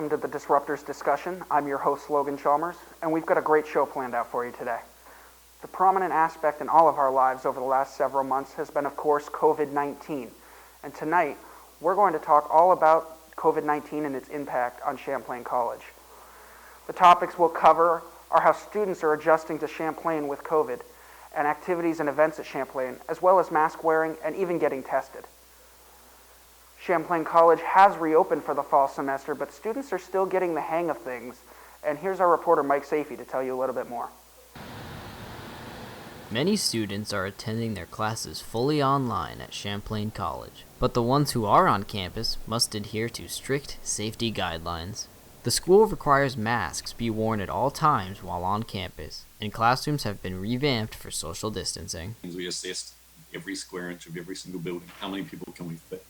welcome to the Disruptors discussion. I'm your host, Logan Chalmers, and we've got a great show planned out for you today. The prominent aspect in all of our lives over the last several months has been, of course, COVID-19. And tonight, we're going to talk all about COVID-19 and its impact on Champlain College. The topics we'll cover are how students are adjusting to Champlain with COVID, and activities and events at Champlain, as well as mask wearing and even getting tested. Champlain College has reopened for the fall semester, but students are still getting the hang of things. And here's our reporter, Mike Safee, to tell you a little bit more. Many students are attending their classes fully online at Champlain College, but the ones who are on campus must adhere to strict safety guidelines. The school requires masks be worn at all times while on campus, and classrooms have been revamped for social distancing. We assessed every square inch of every single building. How many people can we fit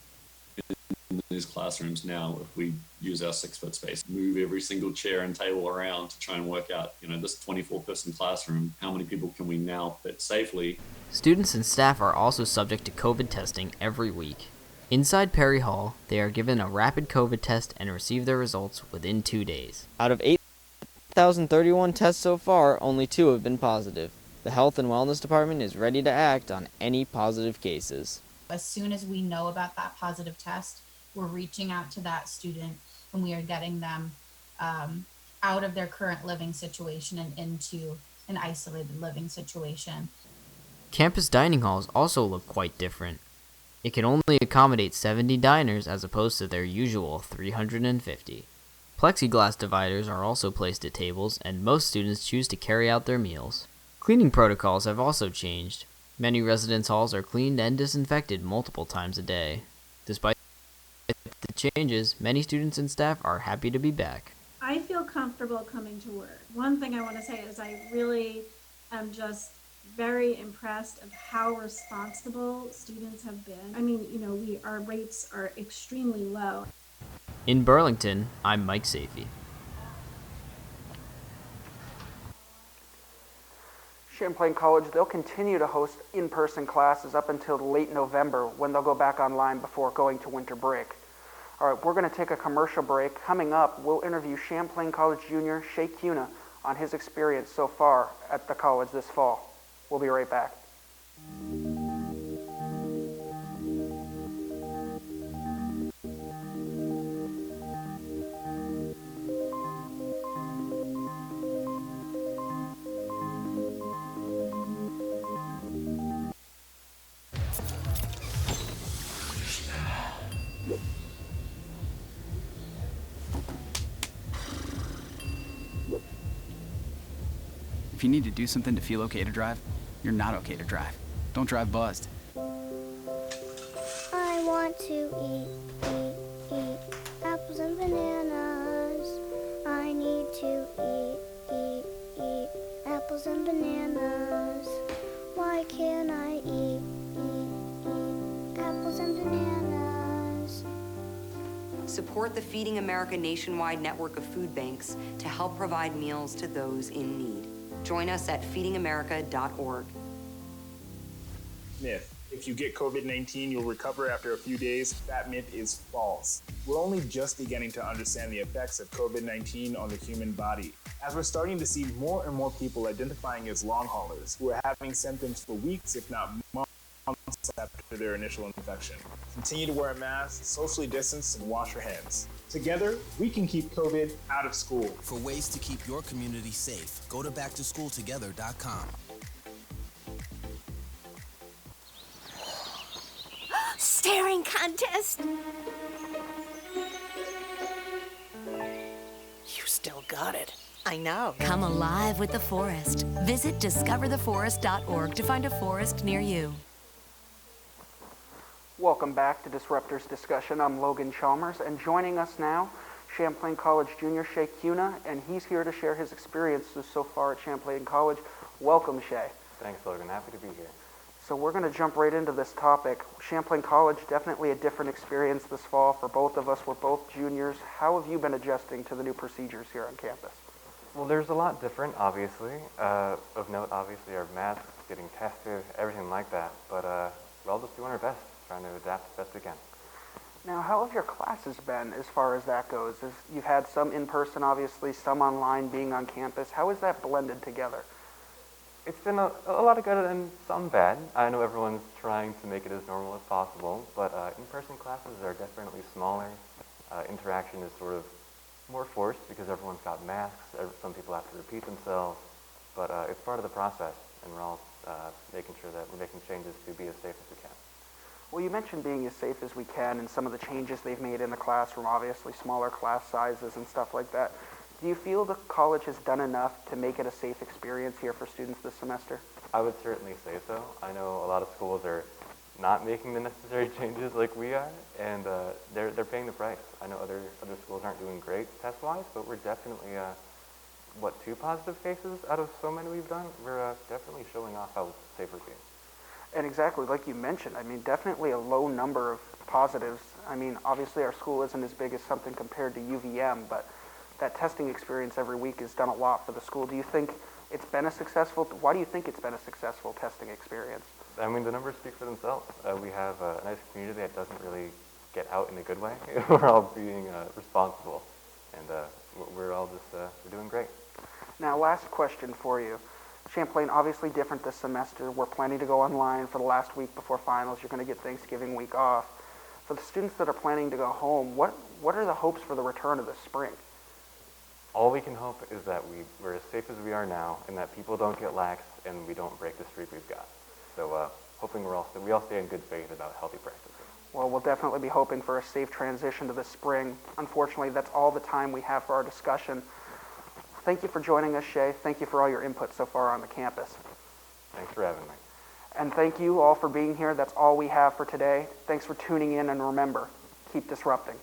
in these classrooms now if we use our 6-foot space? Move every single chair and table around to try and work out, this 24-person classroom, how many people can we now fit safely? Students and staff are also subject to COVID testing every week. Inside Perry Hall, they are given a rapid COVID test and receive their results within 2 days. Out of 8,031 tests so far, only 2 have been positive. The Health and Wellness Department is ready to act on any positive cases. As soon as we know about that positive test, we're reaching out to that student and we are getting them out of their current living situation and into an isolated living situation. Campus dining halls also look quite different. It can only accommodate 70 diners as opposed to their usual 350. Plexiglass dividers are also placed at tables, and most students choose to carry out their meals. Cleaning protocols have also changed. Many residence halls are cleaned and disinfected multiple times a day. Despite the changes, many students and staff are happy to be back. I feel comfortable coming to work. One thing I want to say is I really am just very impressed of how responsible students have been. I mean, our rates are extremely low. In Burlington, I'm Mike Safee. Champlain College, they'll continue to host in-person classes up until late November when they'll go back online before going to winter break. All right, we're going to take a commercial break. Coming up, we'll interview Champlain College junior Shay Kuna on his experience so far at the college this fall. We'll be right back. If you need to do something to feel okay to drive, you're not okay to drive. Don't drive buzzed. I want to eat apples and bananas. I need to eat apples and bananas. Why can't I eat apples and bananas? Support the Feeding America nationwide network of food banks to help provide meals to those in need. Join us at feedingamerica.org. Myth. If you get COVID-19, you'll recover after a few days. That myth is false. We're only just beginning to understand the effects of COVID-19 on the human body, as we're starting to see more and more people identifying as long haulers who are having symptoms for weeks, if not months, after their initial infection. Continue to wear a mask, socially distance, and wash your hands. Together, we can keep COVID out of school. For ways to keep your community safe, go to backtoschooltogether.com. Staring contest! You still got it. I know. Come alive with the forest. Visit discovertheforest.org to find a forest near you. Welcome back to Disruptors Discussion. I'm Logan Chalmers, and joining us now, Champlain College junior Shay Kuna, and he's here to share his experiences so far at Champlain College. Welcome, Shay. Thanks, Logan. Happy to be here. So we're going to jump right into this topic. Champlain College, definitely a different experience this fall for both of us. We're both juniors. How have you been adjusting to the new procedures here on campus? Well, there's a lot different, obviously. Of note, obviously, our masks, getting tested, everything like that. But we're all just doing our best, trying to adapt as best we can. Now, how have your classes been as far as that goes? You've had some in person, obviously, some online, being on campus. How is that blended together? It's been a lot of good and some bad. I know everyone's trying to make it as normal as possible, but in-person classes are definitely smaller. Interaction is sort of more forced because everyone's got masks. Some people have to repeat themselves, but it's part of the process, and we're all making sure that we're making changes to be as safe as we can. Well, you mentioned being as safe as we can and some of the changes they've made in the classroom, obviously smaller class sizes and stuff like that. Do you feel the college has done enough to make it a safe experience here for students this semester? I would certainly say so. I know a lot of schools are not making the necessary changes like we are, and they're paying the price. I know other schools aren't doing great test-wise, but we're definitely, 2 positive cases out of so many we've done? We're definitely showing off how safe we're being. And exactly, like you mentioned, I mean, definitely a low number of positives. I mean, obviously our school isn't as big as something compared to UVM, but that testing experience every week has done a lot for the school. Do you think it's been a successful, why do you think it's been a successful testing experience? I mean, the numbers speak for themselves. We have a nice community that doesn't really get out in a good way. We're all being responsible, and we're all just we're doing great. Now, last question for you. Champlain, obviously different this semester. We're planning to go online for the last week before finals. You're going to get Thanksgiving week off. For the students that are planning to go home, what are the hopes for the return of the spring? All we can hope is that we're as safe as we are now, and that people don't get lax, and we don't break the streak we've got. So hoping we all stay in good faith about healthy practices. Well, we'll definitely be hoping for a safe transition to the spring. Unfortunately, that's all the time we have for our discussion. Thank you for joining us, Shay. Thank you for all your input so far on the campus. Thanks for having me. And thank you all for being here. That's all we have for today. Thanks for tuning in, and remember, keep disrupting.